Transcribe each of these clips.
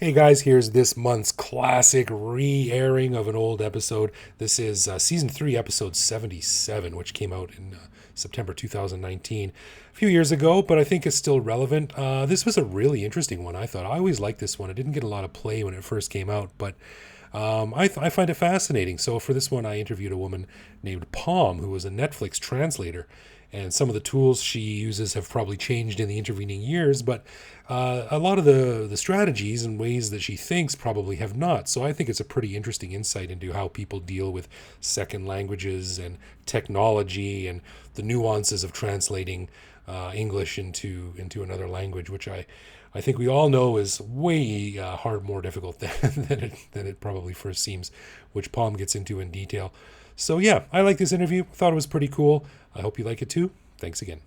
Hey guys, here's this month's classic re-airing of an old episode. This is season 3, episode 77, which came out in September 2019, a few years ago, but I think it's still relevant. This was a really interesting one, I thought. I always liked this one. It didn't get a lot of play when it first came out, but I find it fascinating. So for this one, I interviewed a woman named Palm, who was a Netflix translator. And some of the tools she uses have probably changed in the intervening years, but a lot of the strategies and ways that she thinks probably have not. So I think it's a pretty interesting insight into how people deal with second languages and technology and the nuances of translating English into another language, which I think we all know is way more difficult than it probably first seems, which Palm gets into in detail. So yeah, I like this interview. Thought it was pretty cool. I hope you like it too. Thanks again.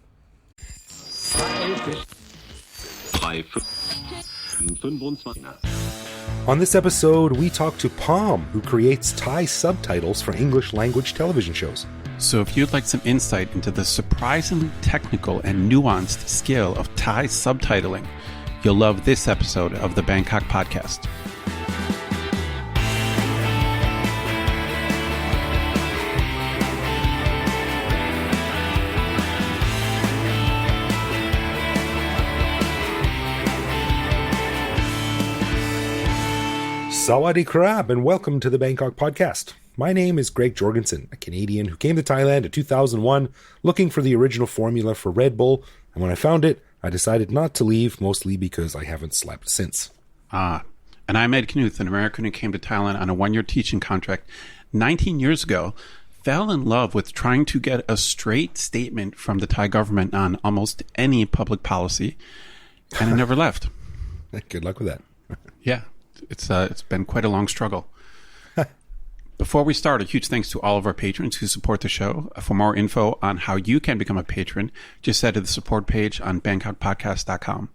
On this episode, we talk to Palm, who creates Thai subtitles for English language television shows. So if you'd like some insight into the surprisingly technical and nuanced skill of Thai subtitling, you'll love this episode of the Bangkok Podcast. Sawadee krab, and welcome to the Bangkok Podcast. My name is Greg Jorgensen, a Canadian who came to Thailand in 2001 looking for the original formula for Red Bull, and when I found it, I decided not to leave, mostly because I haven't slept since. And I'm Ed Knuth, an American who came to Thailand on a one-year teaching contract 19 years ago, fell in love with trying to get a straight statement from the Thai government on almost any public policy, and I never left. Good luck with that. Yeah. It's been quite a long struggle. Before we start, a huge thanks to all of our patrons who support the show. For more info on how you can become a patron, just head to the support page on BangkokPodcast.com.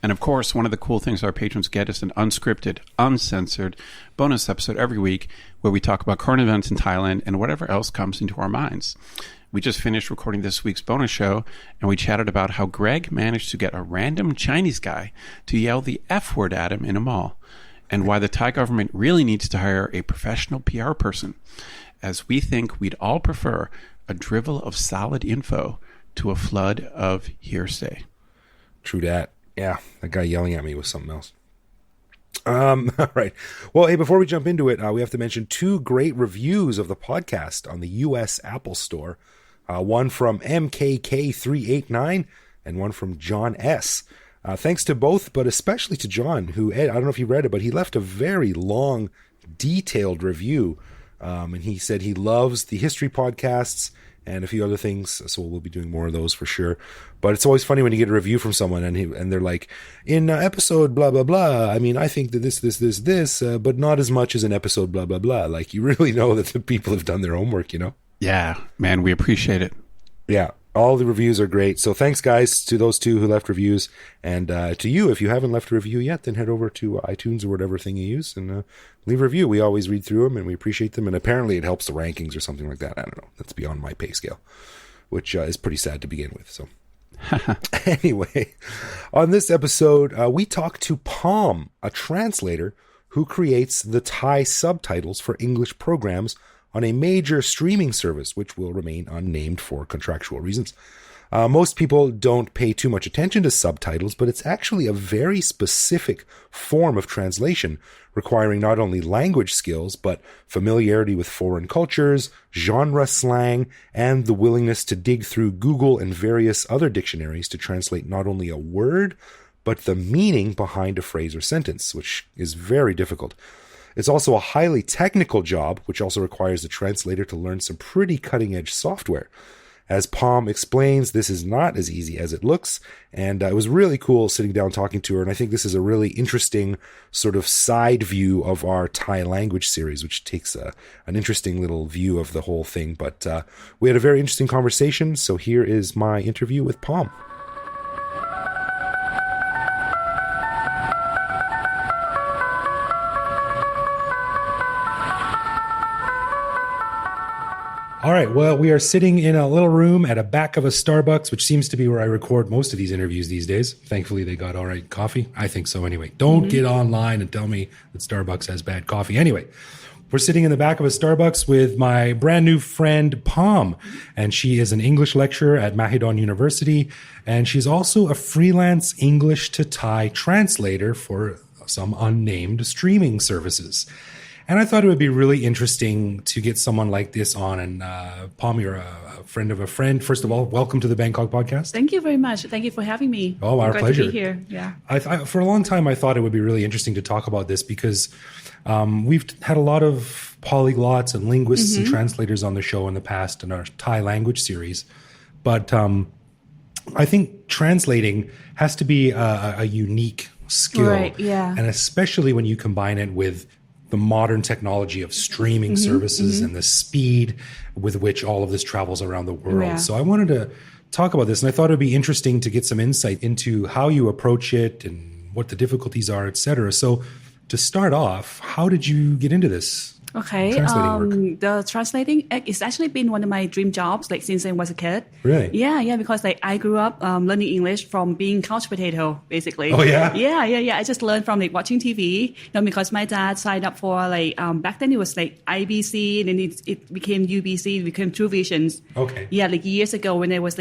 And of course, one of the cool things our patrons get is an unscripted, uncensored bonus episode every week where we talk about current events in Thailand and whatever else comes into our minds. We just finished recording this week's bonus show, and we chatted about how Greg managed to get a random Chinese guy to yell the F word at him in a mall, and why the Thai government really needs to hire a professional PR person, as we think we'd all prefer a drivel of solid info to a flood of hearsay. True that. Yeah, that guy yelling at me was something else. All right. Well, hey, before we jump into it, we have to mention 2 great reviews of the podcast on the U.S. Apple Store. One from MKK389 and one from John S. Thanks to both, but especially to John, who, Ed, I don't know if you read it, but he left a very long, detailed review. And he said he loves the history podcasts and a few other things, so we'll be doing more of those for sure. But it's always funny when you get a review from someone and they're like, in episode blah, blah, blah, I mean, I think that this, but not as much as in episode blah, blah, blah. Like, you really know that the people have done their homework, you know? Yeah, man, we appreciate it. Yeah. All the reviews are great. So thanks, guys, to those 2 who left reviews. And to you, if you haven't left a review yet, then head over to iTunes or whatever thing you use and leave a review. We always read through them and we appreciate them. And apparently it helps the rankings or something like that. I don't know. That's beyond my pay scale, which is pretty sad to begin with. So anyway, on this episode, we talk to Palm, a translator who creates the Thai subtitles for English programs on a major streaming service, which will remain unnamed for contractual reasons. Most people don't pay too much attention to subtitles, but it's actually a very specific form of translation, requiring not only language skills, but familiarity with foreign cultures, genre slang, and the willingness to dig through Google and various other dictionaries to translate not only a word, but the meaning behind a phrase or sentence, which is very difficult. It's also a highly technical job, which also requires the translator to learn some pretty cutting-edge software. As Palm explains, this is not as easy as it looks, and it was really cool sitting down talking to her, and I think this is a really interesting sort of side view of our Thai language series, which takes an interesting little view of the whole thing. But we had a very interesting conversation, so here is my interview with Palm. All right. Well, we are sitting in a little room at a back of a Starbucks, which seems to be where I record most of these interviews these days. Thankfully, they got all right coffee. I think so anyway. Don't get online and tell me that Starbucks has bad coffee. Anyway, we're sitting in the back of a Starbucks with my brand new friend, Palm. And she is an English lecturer at Mahidol University. And she's also a freelance English to Thai translator for some unnamed streaming services. And I thought it would be really interesting to get someone like this on. And Palm, you're a friend of a friend. First of all, welcome to the Bangkok podcast. Thank you very much. Thank you for having me. Oh, our pleasure. To be here. Yeah. For a long time, I thought it would be really interesting to talk about this because we've had a lot of polyglots and linguists and translators on the show in the past in our Thai language series. But I think translating has to be a unique skill. Right, yeah. And especially when you combine it with the modern technology of streaming services and the speed with which all of this travels around the world. Yeah. So I wanted to talk about this, and I thought it'd be interesting to get some insight into how you approach it and what the difficulties are, et cetera. So to start off, how did you get into this? Okay. Translating work. The translating it's actually been one of my dream jobs, like since I was a kid. Really? Yeah, because like I grew up learning English from being couch potato, basically. Oh yeah? Yeah. I just learned from like watching TV, because my dad signed up for like back then it was like IBC, and then it became UBC, it became True Visions. Okay. Yeah, like years ago when I was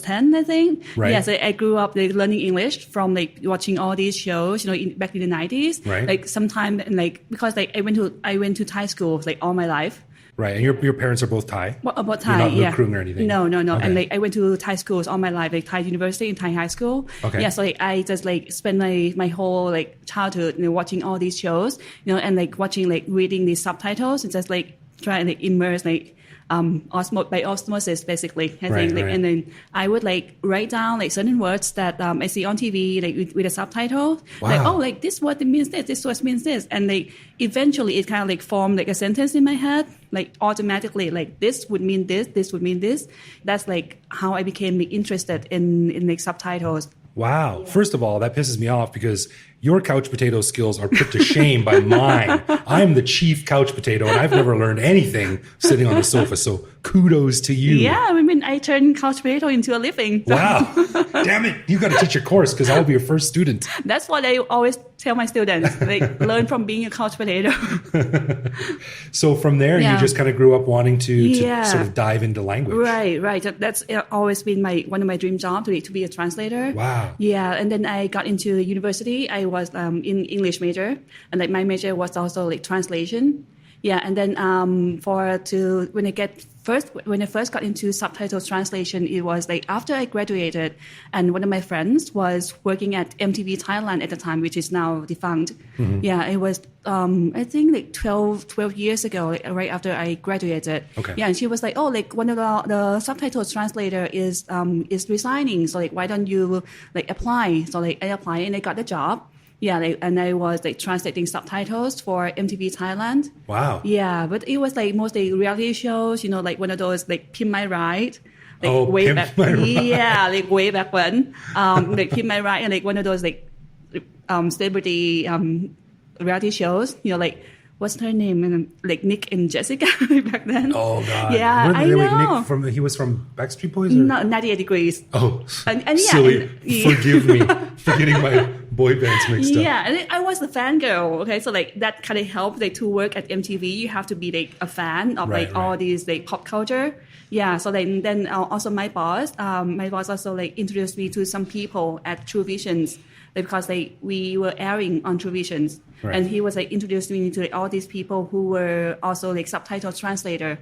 10, I think. Right. Yeah, so I grew up like learning English from like watching all these shows, back in the 90s. Right. Like sometime like because like I went to Thai school like all my life. Right. And your parents are both Thai? What about Thai? You're not yeah. Luke Kroong or anything? No. Okay. And like I went to Thai schools all my life, like Thai university and Thai high school. Okay. Yeah, so like I just like spent my whole like childhood, watching all these shows, and like watching like reading these subtitles and just like trying to like, immerse like by osmosis, basically. I think, like, and then I would like write down like certain words that I see on TV, like with a subtitle. Wow. Like, oh, like this word means this word means this, and like eventually it kind of like formed like a sentence in my head, like automatically, like this would mean this would mean this. That's like how I became like, interested in like subtitles. Wow. Yeah. First of all, that pisses me off because your couch potato skills are put to shame by mine. I'm the chief couch potato, and I've never learned anything sitting on the sofa. So kudos to you. Yeah, I mean, I turned couch potato into a living. So. Wow. Damn it. You got to teach a course because I'll be your first student. That's what I always tell my students. Like, learn from being a couch potato. So from there, you just kind of grew up wanting to sort of dive into language. Right. That's always been one of my dream jobs, to be a translator. Wow. Yeah, and then I got into university. I was in English major, and like my major was also like translation. Yeah, and then when I first got into subtitles translation, it was like after I graduated, and one of my friends was working at MTV Thailand at the time, which is now defunct. Mm-hmm. Yeah, it was I think like 12 years ago, like, right after I graduated. Okay. Yeah, and she was like, oh, like one of the subtitles translator is resigning, so like why don't you like apply? So like I applied and I got the job. Yeah, and I was like translating subtitles for MTV Thailand. Wow. Yeah, but it was like mostly reality shows, like one of those like Pimp My Ride. Like way back. Yeah, like way back when. Like Pimp My Ride and like one of those like celebrity reality shows, like what's her name? And like Nick and Jessica back then. Oh God! Yeah, I know. Nick he was from Backstreet Boys. Or? No, 98 Degrees. Oh, and yeah, silly. Forgive me for getting my boy bands mixed up. Yeah, and I was a fangirl. Okay, so like that kind of helped like to work at MTV. You have to be like a fan of all these like pop culture. Yeah, so then also my boss also like introduced me to some people at True Visions. Because we were airing on True Visions, and he was like introducing me to all these people who were also like subtitle translator.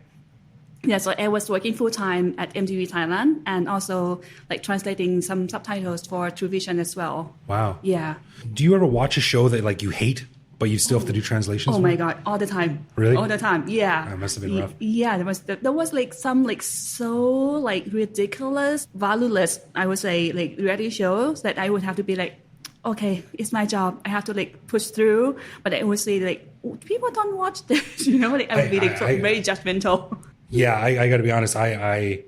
Yeah, so I was working full time at MTV Thailand and also like translating some subtitles for True Vision as well. Wow. Yeah. Do you ever watch a show that like you hate, but you still have to do translations? Oh my God, all the time. Really? All the time. Yeah. That must have been rough. Yeah, there was like some like so like ridiculous, valueless, I would say, like reality shows that I would have to be like, okay, it's my job. I have to like push through, but I would say like people don't watch this, Like, I would be like very judgmental. Yeah, I got to be honest. I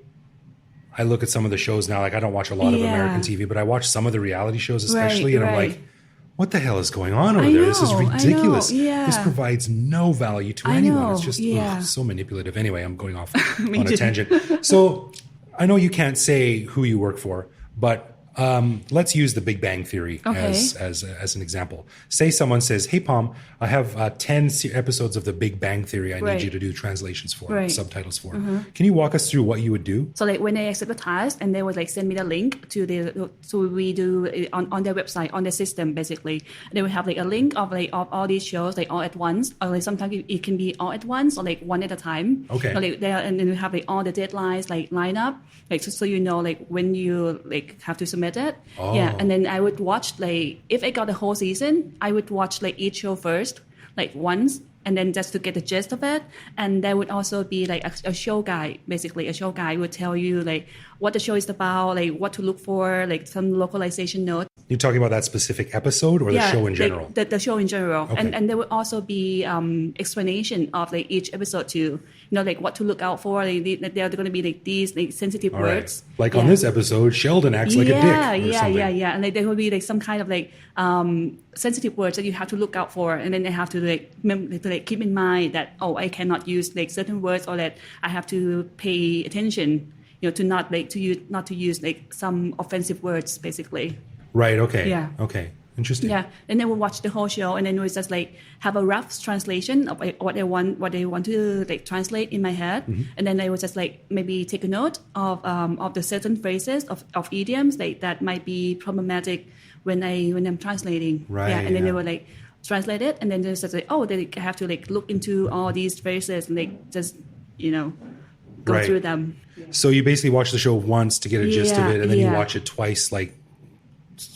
look at some of the shows now. Like I don't watch a lot of American TV, but I watch some of the reality shows, especially, and I'm like, what the hell is going on over there? This is ridiculous. Yeah. This provides no value to anyone. know, It's just so manipulative. Anyway, I'm going off on a too. tangent. So I know you can't say who you work for, but let's use the Big Bang Theory as an example. Say someone says, "Hey, Palm, I have 10 episodes of the Big Bang Theory I need you to do translations for, subtitles for." Can you walk us through what you would do? So like when they accept the task and they would like send me the link to so we do it on their website, on their system basically. And they would have like a link of all these shows like all at once, or like sometimes it can be all at once or like one at a time. Okay. So, like and then we have like all the deadlines like line up, like so you know like when you like have to submit it. Yeah, and then I would watch like if I got the whole season, I would watch like each show first, like once, and then just to get the gist of it. And there would also be like a show guide, basically a show guide would tell you like what the show is about, like what to look for, like some localization notes. You're talking about that specific episode or the show in general? Like the show in general. Okay. And there would also be explanation of like each episode too. You know, like what to look out for. Like, there are going to be like these like sensitive words. Like on this episode, Sheldon acts like a dick or something. Yeah. And like there will be like some kind of like sensitive words that you have to look out for, and then they have to like keep in mind that I cannot use like certain words, or that I have to pay attention. You know, to not to use like some offensive words, basically. Right. Okay. Yeah. Okay. Interesting. Yeah. And then we'll watch the whole show, and then we'll just like have a rough translation of like, what they want to like translate in my head, and then I will just like maybe take a note of the certain phrases of idioms that might be problematic when I'm translating. Right. Yeah. And then they will like translate it, and then they just like they have to like look into all these phrases and like just go through them. So you basically watch the show once to get a gist of it, and then you watch it twice, like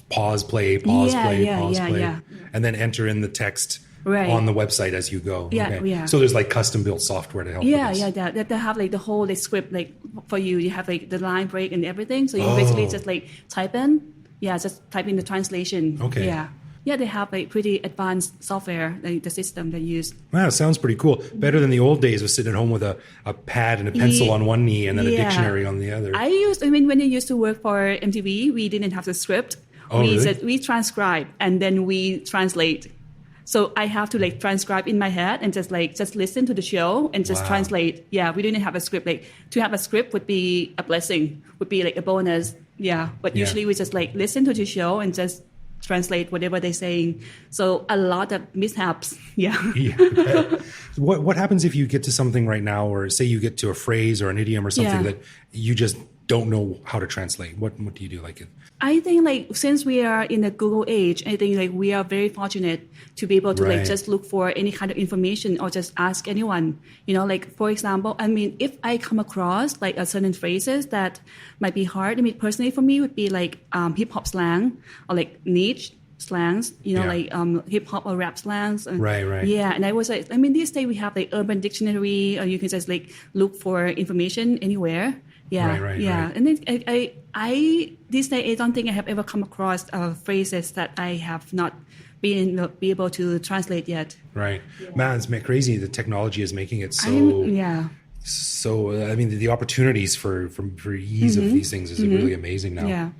pause, play, and then enter in the text on the website as you go. Yeah. So there's like custom built software to help with this. They have like the whole like, script like for you. You have like the line break and everything. So you basically just like type in the translation. Okay. Yeah, they have like pretty advanced software, like the system they use. Wow, sounds pretty cool. Better than the old days of sitting at home with a pad and a pencil on one knee and then a dictionary on the other. When I used to work for MTV, we didn't have the script. We transcribe and then we translate. So I have to like transcribe in my head and just listen to the show and just translate. Yeah, we didn't have a script. Like to have a script would be a blessing, would be like a bonus. Yeah, but usually we just like listen to the show and just translate whatever they're saying. So a lot of mishaps. Yeah. What happens if you get to something right now, or say you get to a phrase or an idiom or something that you just don't know how to translate? What do you do? I think like since we are in the Google age, I think like we are very fortunate to be able to like just look for any kind of information or just ask anyone. You know, like for example, I mean, if I come across like a certain phrases that might be hard, I mean, personally for me would be like hip hop slang or like niche slangs, like hip hop or rap slangs. And, right. Yeah, and I was like, I mean, these days we have like Urban Dictionary, or you can just like look for information anywhere. Yeah, right. And then I these days I don't think I have ever come across phrases that I have not be able to translate yet. Right, man, it's crazy. The technology is making it so. So I mean, the opportunities for ease of these things is really amazing now. Yeah.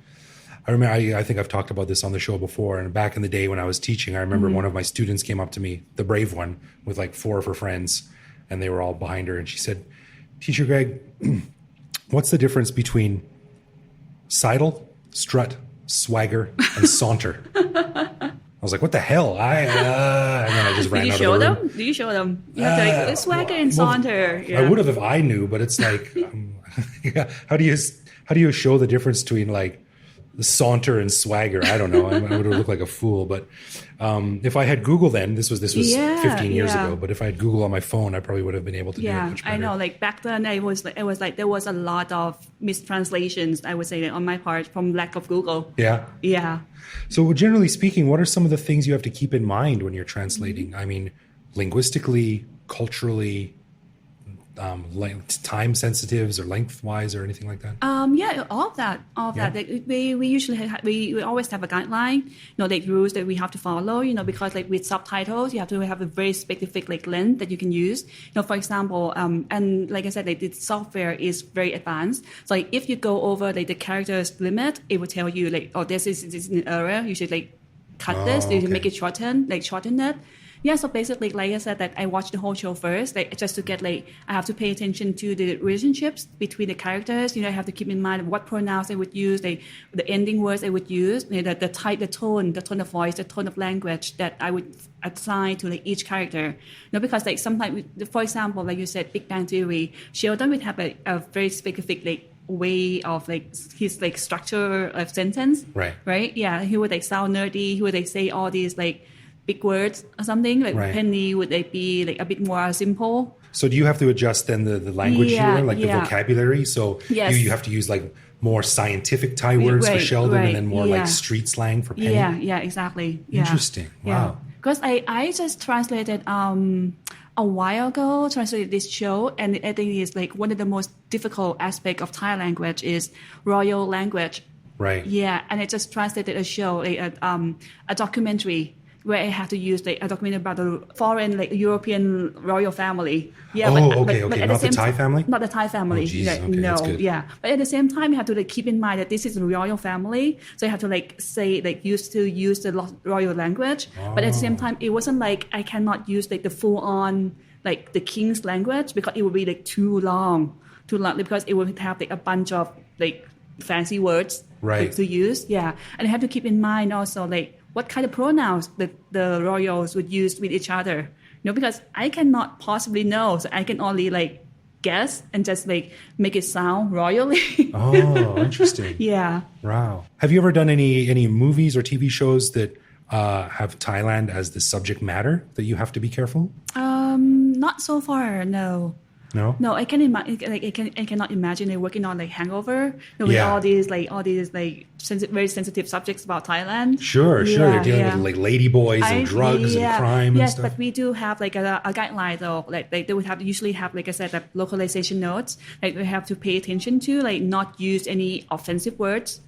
I remember, I think I've talked about this on the show before, and back in the day when I was teaching, I remember one of my students came up to me, the brave one, with like 4 of her friends, and they were all behind her, and she said, "Teacher Greg, what's the difference between sidle, strut, swagger, and saunter?" I was like, "What the hell?" And then I just ran out of the room. Do you show them? You have to like swagger and saunter. I would have if I knew, but it's like, how do you show the difference between like the saunter and swagger? I don't know. I would have looked like a fool. But if I had Google then, this was 15 years ago. But if I had Google on my phone, I probably would have been able to do it much better. I know. Like back then, it was like there was a lot of mistranslations, I would say, on my part from lack of Google. Yeah. So generally speaking, what are some of the things you have to keep in mind when you're translating? I mean, linguistically, culturally, time sensitives or lengthwise or anything like that? All of that. Like, we usually we always have a guideline, like rules that we have to follow, because like with subtitles, you have to have a very specific like length that you can use. For example, and like I said, like the software is very advanced. So like if you go over like the characters limit, it will tell you like, this is an error. You should like cut this, to okay. make it shorten it. Yeah, so basically, like I said, that I watched the whole show first, like just to get I have to pay attention to the relationships between the characters. I have to keep in mind what pronouns I would use, the ending words I would use, the type, the tone of voice, the tone of language that I would assign to each character. Because sometimes, for example, like you said, Big Bang Theory, Sheldon would have a very specific way of his structure of sentence. Right. Yeah, he would sound nerdy. He would say all these big words or something. Penny would be a bit more simple. So do you have to adjust then the language here, the vocabulary? So you have to use more scientific Thai words for Sheldon and then more street slang for Penny? Yeah, exactly. Yeah. Interesting. Wow. Because I just translated a while ago, translated this show, and I think it's one of the most difficult aspects of Thai language is royal language. Right. Yeah, and I just translated a show, a documentary, where I had to use a documentary about the foreign, European royal family. Yeah, okay. Not the Thai family? Not the Thai family. Oh, geez. Okay, no, that's good. Yeah. But at the same time, you have to keep in mind that this is a royal family. So you have to use the royal language. Oh. But at the same time, it wasn't I cannot use the full on, the king's language, because it would be too long, because it would have a bunch of fancy words to use. Yeah. And I have to keep in mind also what kind of pronouns the royals would use with each other. Because I cannot possibly know, so I can only guess and just make it sound royally. Oh, interesting. Yeah. Wow. Have you ever done any movies or TV shows that have Thailand as the subject matter that you have to be careful? Not so far, no. No, I can imagine. I cannot imagine working on Hangover. With all these very sensitive subjects about Thailand. Sure. They're dealing with ladyboys and drugs and crime and stuff. Yes, but we do have a guideline though. They would usually have, like I said, localization notes. We have to pay attention to not use any offensive words.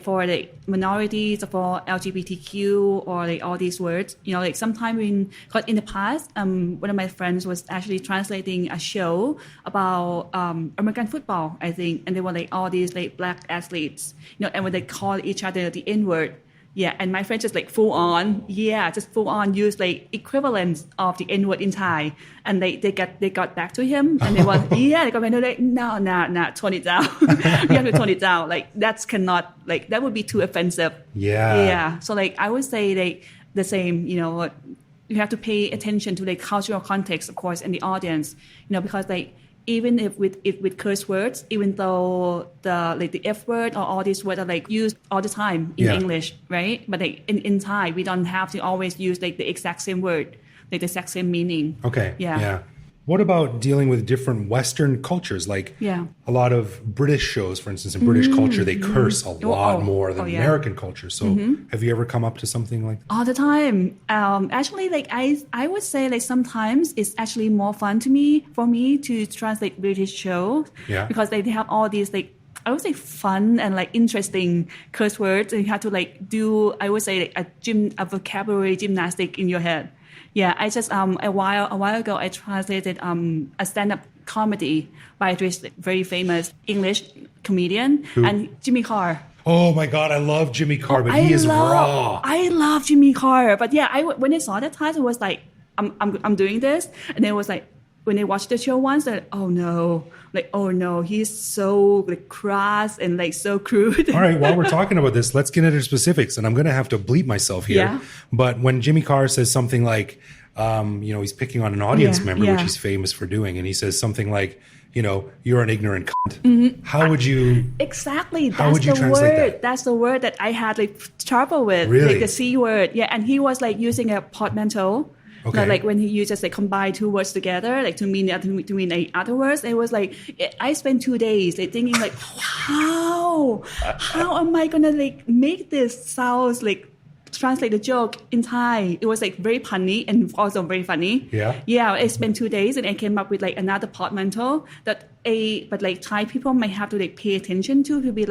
For the minorities, for LGBTQ, or all these words. Sometime in the past, one of my friends was actually translating a show about American football, I think, and they were all these black athletes, and when they call each other the N-word. Yeah, and my friend just full on use equivalents of the N-word in Thai, and they got back to him, and they were they got back to no, tone it down. You have to tone it down. That cannot that would be too offensive. Yeah. So I would say the same. You have to pay attention to the cultural context, of course, and the audience. Because even if with curse words, even though the F word or all these words are used all the time in English, right? But in Thai, we don't have to always use the exact same word, the exact same meaning. Okay. Yeah. What about dealing with different Western cultures? A lot of British shows, for instance, in British culture, they curse a lot more than American culture. So have you ever come up to something like that? All the time. Actually, I would say sometimes it's actually more fun for me to translate British shows. Yeah. Because they have all these I would say fun and interesting curse words. And you have to do, I would say a vocabulary gymnastic in your head. Yeah, I just a while ago I translated a stand-up comedy by this very famous English comedian. Who? And Jimmy Carr. Oh my God, I love Jimmy Carr, but he is raw. I love Jimmy Carr, but when I saw that title, it was I'm doing this, and it was when I watched the show once, oh no, he's so crass and so crude. All right, while we're talking about this, let's get into specifics, and I'm going to have to bleep myself here. Yeah. But when Jimmy Carr says something he's picking on an audience member, which he's famous for doing, and he says something you're an ignorant cunt. Mm-hmm. How would you... Exactly. How would you translate that? That's the word that I had trouble with. Really? The C word. Yeah, and he was using a portmanteau. Okay. When he uses combine two words together, to mean other words, it was I spent 2 days thinking how am I gonna make this sounds translate the joke in Thai. It was very punny and also very funny. Yeah. I spent 2 days and I came up with another portmanteau but Thai people might have to pay attention to be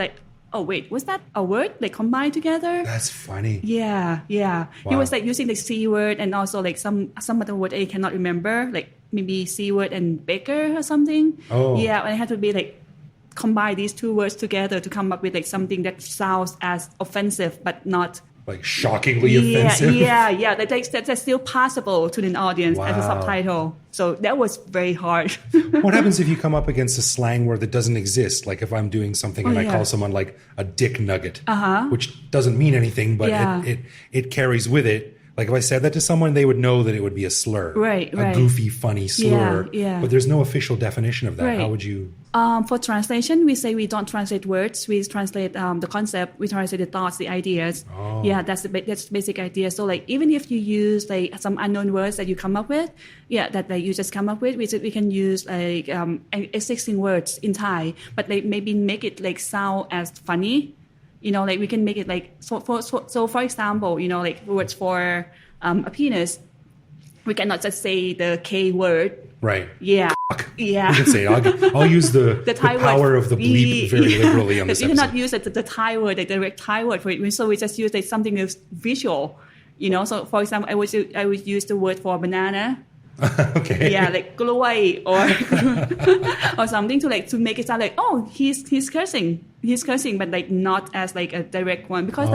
oh wait, was that a word combined together? That's funny. Yeah. Wow. He was using the C word and also some other word I cannot remember, maybe C word and baker or something. Oh. Yeah, and I had to be combine these two words together to come up with something that sounds as offensive but not like shockingly offensive. Yeah. That's still possible to an audience as a subtitle. So that was very hard. What happens if you come up against a slang word that doesn't exist? Like if I'm doing something and I call someone like a dick nugget, which doesn't mean anything, but it carries with it. Like if I said that to someone, they would know that it would be a slur. Right. A goofy, funny slur. Yeah. But there's no official definition of that. Right. How would you... For translation, we say we don't translate words. We translate the concept. We translate the thoughts, the ideas. Oh. Yeah, that's the basic idea. So like even if you use like some unknown words that you come up with, that like you just come up with, we can use like existing words in Thai, but like maybe make it like sound as funny. You know, like we can make it like so. For example, you know, like words for a penis, we cannot just say the K word. Right. Yeah. Yeah. You can say I'll use the Thai power word. of the bleep very liberally on this you episode. cannot use the Thai word, the direct Thai word for it. So we just use like something that's visual. You know, so for example, I would use the word for banana. Okay. Yeah, like glowai or something to make it sound like, oh, he's cursing. He's cursing, but like not as like a direct one, because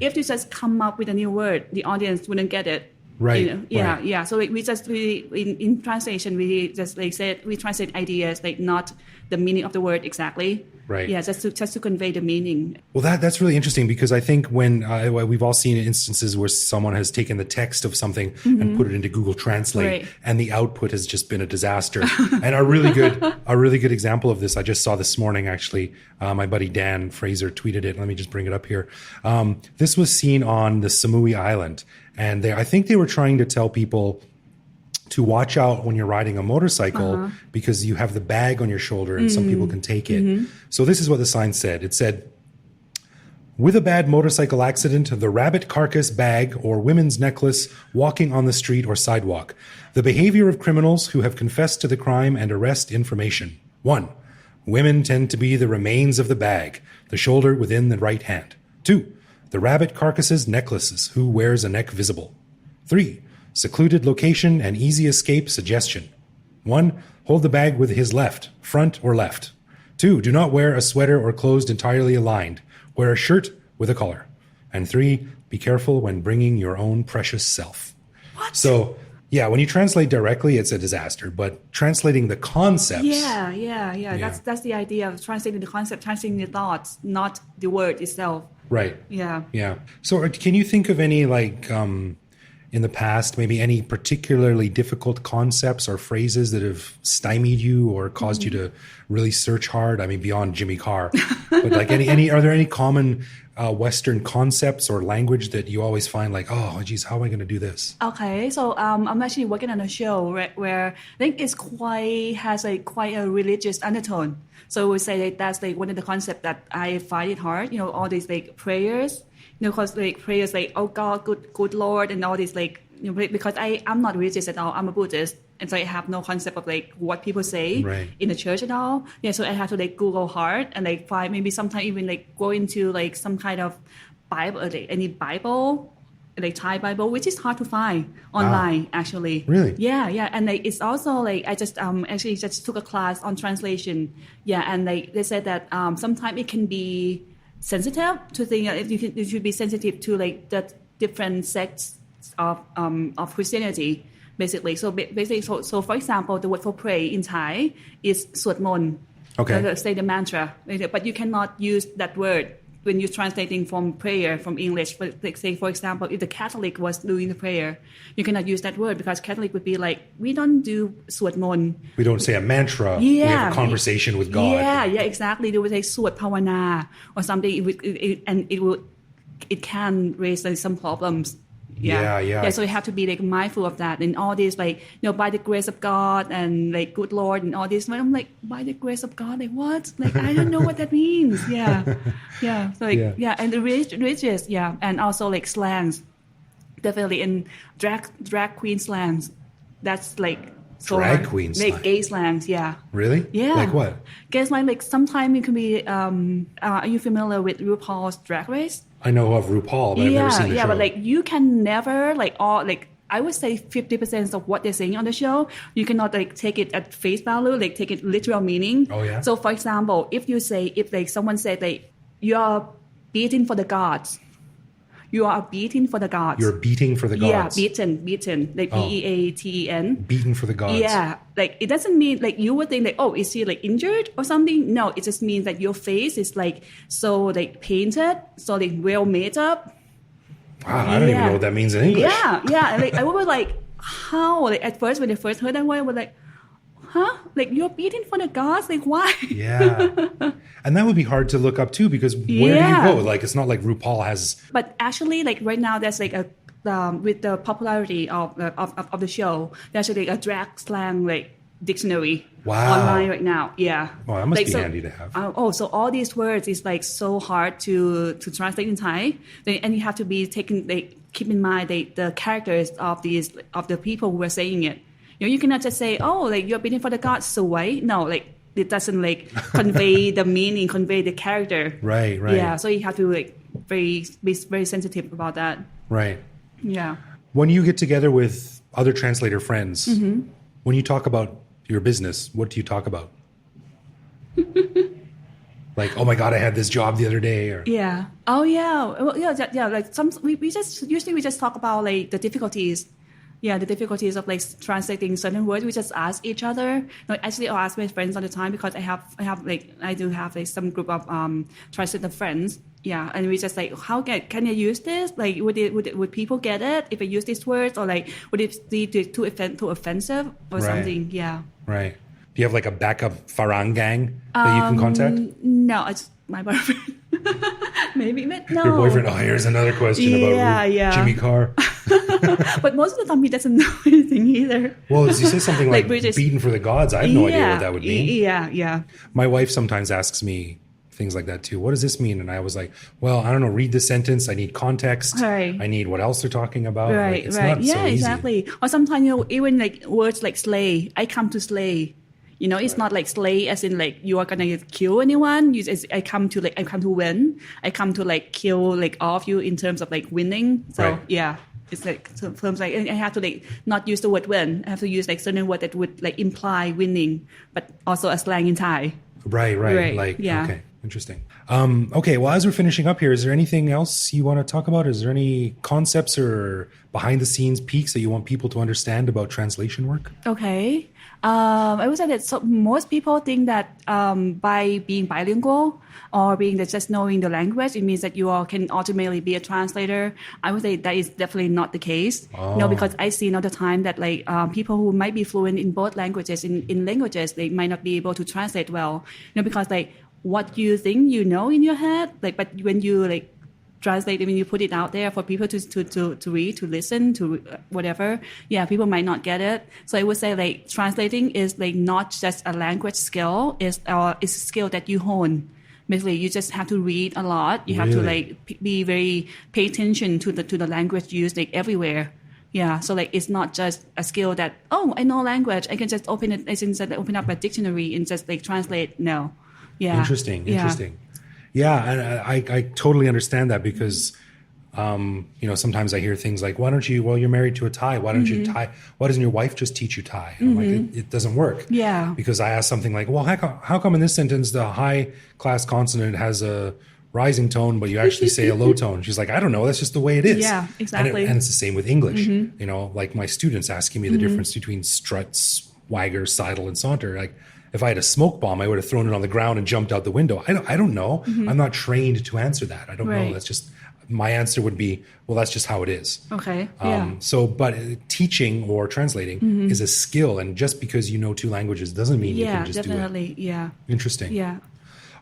if you just come up with a new word, the audience wouldn't get it. Right. You know? Yeah. So we in translation we just like said we translate ideas, like not the meaning of the word exactly. Right. Yeah, just to convey the meaning. Well, that's really interesting, because I think when we've all seen instances where someone has taken the text of something and put it into Google Translate, and the output has just been a disaster. And a really good example of this I just saw this morning, actually. My buddy Dan Fraser tweeted it. Let me just bring it up here. This was seen on the Samui Island, and I think they were trying to tell people to watch out when you're riding a motorcycle, because you have the bag on your shoulder and some people can take it. So this is what the sign said. It said, "With a bad motorcycle accident, the rabbit carcass bag or women's necklace walking on the street or sidewalk. The behavior of criminals who have confessed to the crime and arrest information. 1. Women tend to be the remains of the bag, the shoulder within the right hand. 2. The rabbit carcasses necklaces, who wears a neck visible. 3. Secluded location and easy escape suggestion. 1. Hold the bag with his left, front or left. 2. Do not wear a sweater or clothes entirely aligned. Wear a shirt with a collar. And 3. Be careful when bringing your own precious self." What? So, yeah, when you translate directly, it's a disaster. But translating the concepts... Yeah. That's the idea of translating the concept, translating the thoughts, not the word itself. Right. Yeah. So can you think of any, like... in the past, maybe any particularly difficult concepts or phrases that have stymied you or caused you to really search hard? I mean, beyond Jimmy Carr, but like are there any common Western concepts or language that you always find like, oh, geez, how am I going to do this? Okay, so I'm actually working on a show where I think it's has quite a religious undertone. So we say that that's like one of the concepts that I find it hard. You know, all these like prayers. You know, because like prayers like, oh God, good Lord, and all these like, you know, because I'm not religious at all. I'm a Buddhist, and so I have no concept of like what people say in the church at all. Yeah, so I have to like Google hard and like find, maybe sometimes even like go into like some kind of Bible, like any Bible, like Thai Bible, which is hard to find online actually. Really? Yeah, and like it's also like I just actually just took a class on translation. Yeah, and like they said that sometimes it can be sensitive to think you should be sensitive to like the different sects of Christianity, basically. So basically, so for example, the word for pray in Thai is suat mon. Okay. Say the mantra, but you cannot use that word when you're translating from prayer from English. But like, say, for example, if the Catholic was doing the prayer, you cannot use that word, because Catholic would be like, we don't do suat mon. We don't say a mantra. We have a conversation with God. Yeah, exactly. They would say suat pavana or something, it can raise like, some problems. Yeah. So you have to be like mindful of that, and all this like, you know, by the grace of God and like good Lord and all this. I'm like, by the grace of God, like what? Like I don't know what that means. Yeah. So like, and the religious, and also like slangs, definitely in drag queen slangs. That's like so drag queen slang. Like gay slangs, yeah. Really? Yeah. Like what? Gay slang, like sometimes it can be. Are you familiar with RuPaul's Drag Race? I know of RuPaul, but I've never seen the show. But like you can never like all like I would say 50% of what they're saying on the show, you cannot like take it at face value, like take it literal meaning. Oh yeah. So for example, if like someone said like you're beating for the gods, you are beating for the gods. You're beating for the gods. Yeah, beaten, like beaten. Beaten for the gods. Yeah, like it doesn't mean like you would think like, oh, is he like injured or something? No, it just means that your face is like so like painted, so like well made up. Wow, I don't even know what that means in English. Yeah. Like I was like, how? Like at first when I first heard that word, I was like, huh? Like you're beating for the gods? Like why? Yeah. And that would be hard to look up too, because where do you go? Like it's not like RuPaul has. But actually, like right now, there's like a with the popularity of the show, there's like a drag slang like dictionary online right now. Yeah. Oh, that must be handy to have. So all these words is like so hard to translate in Thai, and you have to be taken like keep in mind the characters of the people who are saying it. You know, you cannot just say, oh, like you're beating for the gods, so why? No, like it doesn't like convey the meaning, convey the character. Right. Yeah, so you have to like be very sensitive about that. Right. Yeah. When you get together with other translator friends, when you talk about your business, what do you talk about? Like, oh my God, I had this job the other day, or yeah. Oh yeah. Well, yeah. Like we just talk about like the difficulties. Yeah, the difficulties of like translating certain words. We just ask each other. No, actually, I ask my friends all the time because I do have like some group of translator friends. Yeah, and we just like, how can I use this? Like, would people get it if I use these words, or like would it be too offensive or something? Yeah. Right. Do you have like a backup Farang gang that you can contact? No, it's my boyfriend. Maybe, but no. Your boyfriend. Oh, here's another question about Jimmy Carr. But most of the time he doesn't know anything either. Well, as you say something like beaten for the gods, I have no idea what that would mean. Yeah. My wife sometimes asks me things like that too. What does this mean? And I was like, well, I don't know. Read the sentence. I need context. Right. I need what else they're talking about. Right. Like, it's not so easy. Exactly. Or sometimes, you know, even like words like slay. I come to slay. You know, it's not like slay as in like you are gonna kill anyone. I come to win. I come to like kill like all of you in terms of like winning. So yeah, it's like terms like I have to like not use the word win. I have to use like certain word that would like imply winning, but also a slang in Thai. Right. Like okay, interesting. Okay, well, as we're finishing up here, is there anything else you want to talk about? Is there any concepts or behind the scenes peaks that you want people to understand about translation work? Okay. I would say that most people think that by being bilingual or being just knowing the language, it means that you all can ultimately be a translator. I would say that is definitely not the case. Oh. No, because I see all the time that like people who might be fluent in both languages, in languages, they might not be able to translate well. You know, because like what you think you know in your head, like, but when you like translate it, when you put it out there for people to read, to listen, to whatever, yeah, people might not get it. So I would say like translating is like not just a language skill, it's a skill that you hone. Basically, you just have to read a lot. You have to like pay attention to the language used like everywhere. Yeah, so like it's not just a skill that, oh, I know language, I can just open up a dictionary and just like translate. No. Yeah. Interesting. Yeah, and I totally understand that because, you know, sometimes I hear things like, you're married to a Thai. Why don't you Thai? Why doesn't your wife just teach you Thai? And I'm like, it doesn't work. Yeah. Because I asked something like, well, how come in this sentence the high class consonant has a rising tone, but you actually say a low tone? She's like, I don't know. That's just the way it is. Yeah, exactly. And it's the same with English. You know, like my students asking me the difference between strut, swagger, sidle, and saunter. Like, if I had a smoke bomb, I would have thrown it on the ground and jumped out the window. I don't know. I'm not trained to answer that. I don't know. That's just, my answer would be, well, that's just how it is. Okay. But teaching or translating is a skill. And just because you know two languages doesn't mean you can just definitely. do it. Yeah. Interesting. Yeah.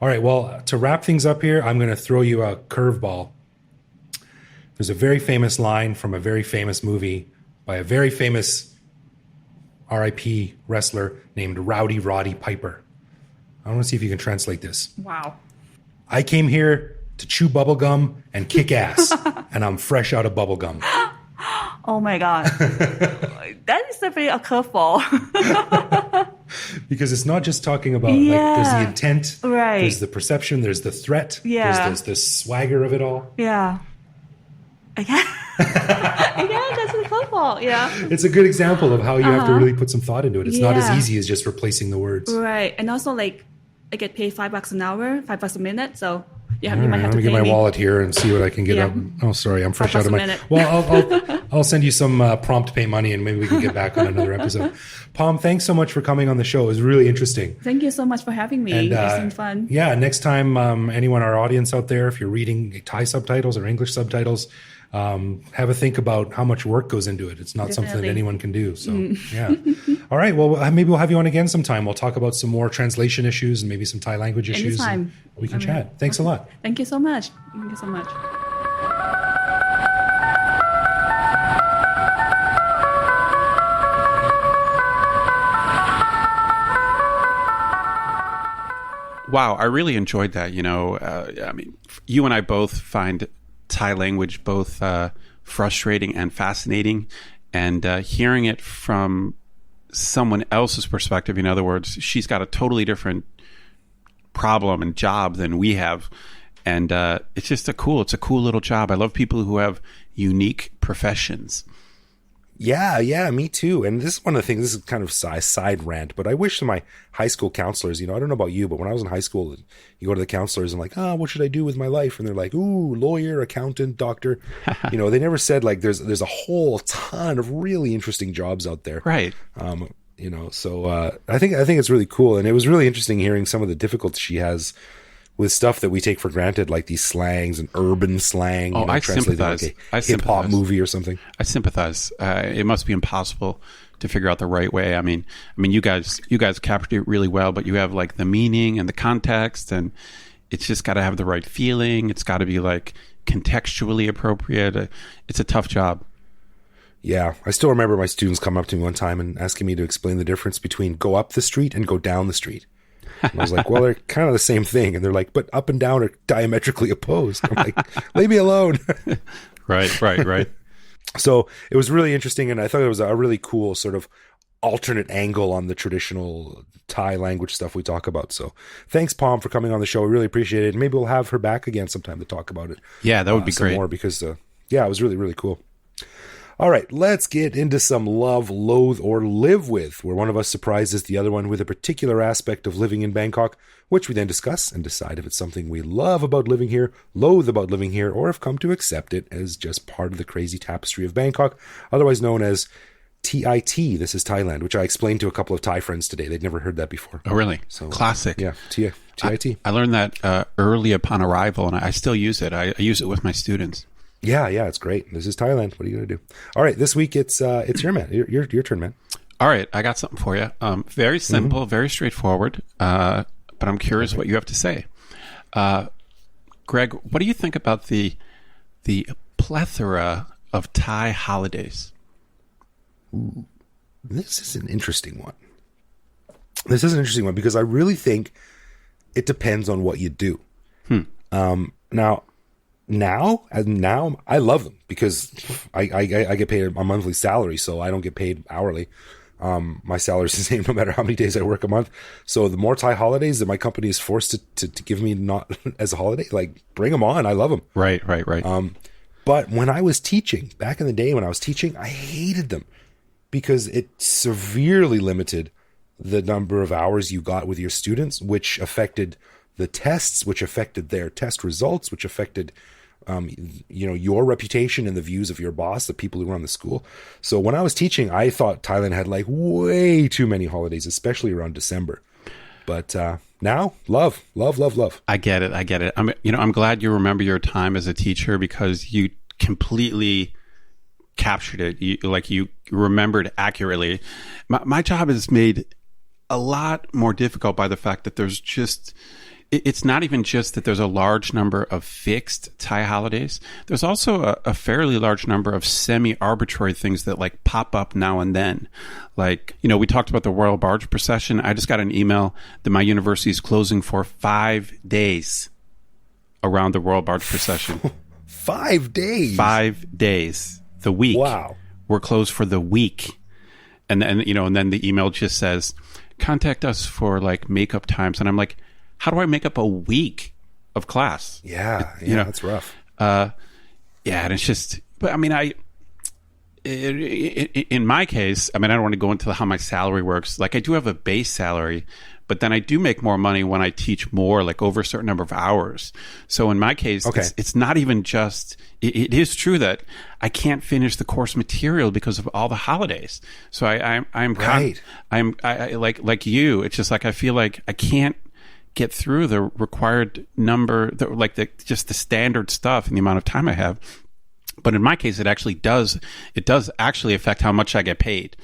All right. Well, to wrap things up here, I'm going to throw you a curveball. There's a very famous line from a very famous movie by a very famous R.I.P. wrestler named Rowdy Roddy Piper. I want to see if you can translate this. Wow. I came here to chew bubblegum and kick ass, and I'm fresh out of bubblegum. Oh my God. That is definitely a curveball. Because it's not just talking about, like, there's the intent, right. There's the perception, there's the threat, there's the swagger of it all. Yeah. Again, that's a curveball. Yeah. It's a good example of how you have to really put some thought into it. It's not as easy as just replacing the words. Right. And also, like, I get paid $5 an hour, $5 a minute. So Yeah, you might have Let to me get pay my me. wallet here and see what I can get Yeah. up. Oh, sorry, I'm fresh Plus out of a my. minute. Well, I'll send you some prompt pay money, and maybe we can get back on another episode. Palm, thanks so much for coming on the show. It was really interesting. Thank you so much for having me. And It's been fun. yeah, next time, anyone, our audience out there, if you're reading Thai subtitles or English subtitles, have a think about how much work goes into it. It's not something that Definitely. anyone can do. So yeah. All right. Well, maybe we'll have you on again sometime. We'll talk about some more translation issues and maybe some Thai language issues. Anytime. And we can chat. Thanks a lot. Thank you so much. Thank you so much. Wow, I really enjoyed that. I mean, you and I both find Thai language both frustrating and fascinating, and hearing it from someone else's perspective. In other words, she's got a totally different problem and job than we have, and it's just a cool little job. I love people who have unique professions. Yeah, me too. And this is one of the things, this is kind of side rant, but I wish my high school counselors, I don't know about you, but when I was in high school, you go to the counselors and like, what should I do with my life? And they're like, ooh, lawyer, accountant, doctor. They never said like there's a whole ton of really interesting jobs out there. Right. So I think it's really cool. And it was really interesting hearing some of the difficulty she has with stuff that we take for granted, like these slangs and urban slang. I translated sympathize. like I a hip-hop sympathize. movie or something. I sympathize. It must be impossible to figure out the right way. I mean, you guys captured it really well, but you have like the meaning and the context, and it's just got to have the right feeling. It's got to be like contextually appropriate. It's a tough job. Yeah, I still remember my students coming up to me one time and asking me to explain the difference between go up the street and go down the street. And I was like, well, they're kind of the same thing. And they're like, but up and down are diametrically opposed. I'm like, leave me alone. Right. So it was really interesting. And I thought it was a really cool sort of alternate angle on the traditional Thai language stuff we talk about. So thanks, Palm, for coming on the show. We really appreciate it. Maybe we'll have her back again sometime to talk about it. Yeah, that would be some great. more because, it was really, really cool. All right, let's get into some love, loathe, or live with, where one of us surprises the other one with a particular aspect of living in Bangkok, which we then discuss and decide if it's something we love about living here, loathe about living here, or have come to accept it as just part of the crazy tapestry of Bangkok, otherwise known as TIT. This is Thailand, which I explained to a couple of Thai friends today. They'd never heard that before. Oh, really? So Classic. Yeah, TIT. I learned that early upon arrival, and I still use it. I use it with my students. Yeah, it's great. This is Thailand. What are you going to do? All right, this week it's your man. Your turn, man. All right, I got something for you. Very simple, very straightforward, but I'm curious what you have to say. Greg, what do you think about the plethora of Thai holidays? Ooh, this is an interesting one. This is an interesting one because I really think it depends on what you do. Now I love them because I get paid a monthly salary, so I don't get paid hourly. My salary is the same no matter how many days I work a month. So the more Thai holidays that my company is forced to give me not as a holiday, like bring them on. I love them. Right. But when I was teaching, back in the day when I was teaching, I hated them because it severely limited the number of hours you got with your students, which affected the tests, which affected their test results, which affected your reputation and the views of your boss, the people who run the school. So when I was teaching, I thought Thailand had like way too many holidays, especially around December. But now, love. I get it. I'm glad you remember your time as a teacher because you completely captured it. You remembered accurately. My job is made a lot more difficult by the fact that there's just. It's not even just that there's a large number of fixed Thai holidays. There's also a fairly large number of semi-arbitrary things that like pop up now and then. Like, we talked about the Royal Barge Procession. I just got an email that my university is closing for 5 days around the Royal Barge Procession. 5 days? 5 days. The week. Wow. We're closed for the week. And then the email just says, contact us for like makeup times. And I'm like, how do I make up a week of class? Yeah, that's rough. And it's just, but I mean, in my case, I mean, I don't want to go into how my salary works. Like, I do have a base salary, but then I do make more money when I teach more, like over a certain number of hours. So in my case, it's not even just, it is true that I can't finish the course material because of all the holidays. So I'm like you, it's just like, I feel like I can't get through the required number, just the standard stuff and the amount of time I have. But in my case, it does actually affect how much I get paid.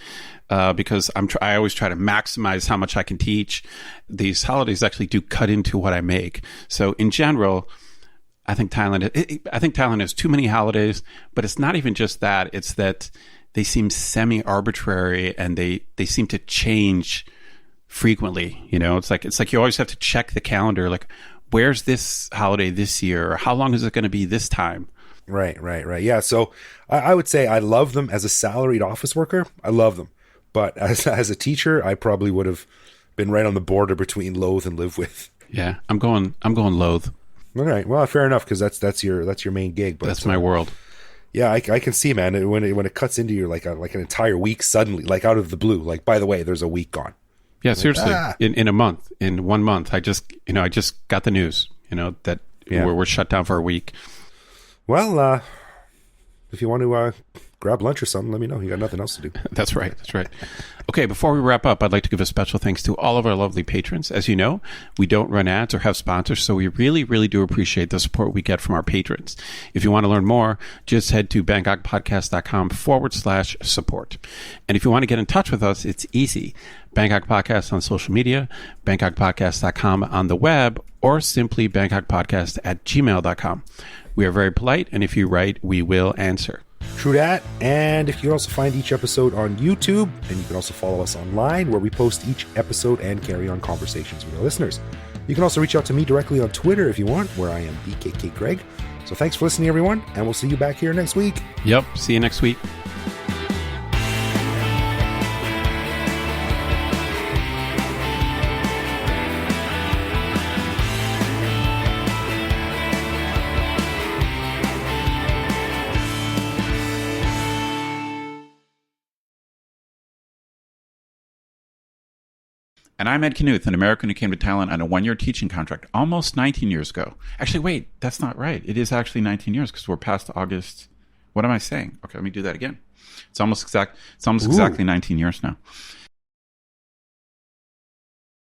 Because I always try to maximize how much I can teach. These holidays actually do cut into what I make. So in general, I think Thailand has too many holidays, but it's not even just that. It's that they seem semi-arbitrary and they seem to change frequently. You know, it's like you always have to check the calendar. Like, where's this holiday this year? Or how long is it going to be this time? Right. Yeah. So I would say I love them as a salaried office worker. I love them. But as a teacher, I probably would have been right on the border between loathe and live with. Yeah, I'm going loathe. All right, well, fair enough, because that's your main gig. But that's my world. Yeah, I can see, man, when it cuts into you like an entire week suddenly, like out of the blue. Like, by the way, there's a week gone. Yeah, seriously, in a month, in 1 month, I just got the news, that we're shut down for a week. Well, if you want to grab lunch or something, let me know. You got nothing else to do. That's right. Okay, before we wrap up, I'd like to give a special thanks to all of our lovely patrons. As you know, we don't run ads or have sponsors, so we really, really do appreciate the support we get from our patrons. If you want to learn more, just head to bangkokpodcast.com/support. And if you want to get in touch with us, it's easy. Bangkok Podcast on social media, bangkokpodcast.com on the web, or simply bangkokpodcast@gmail.com. We are very polite, and if you write, we will answer. True that. And if you can also find each episode on YouTube, and you can also follow us online where we post each episode and carry on conversations with our listeners. You can also reach out to me directly on Twitter if you want, where I am BKK Greg. So thanks for listening, everyone, and we'll see you back here next week. Yep. See you next week. And I'm Ed Knuth, an American who came to Thailand on a 1-year teaching contract almost 19 years ago. Actually, wait, that's not right. It is actually 19 years because we're past August. What am I saying? Okay, let me do that again. It's almost exactly 19 years now.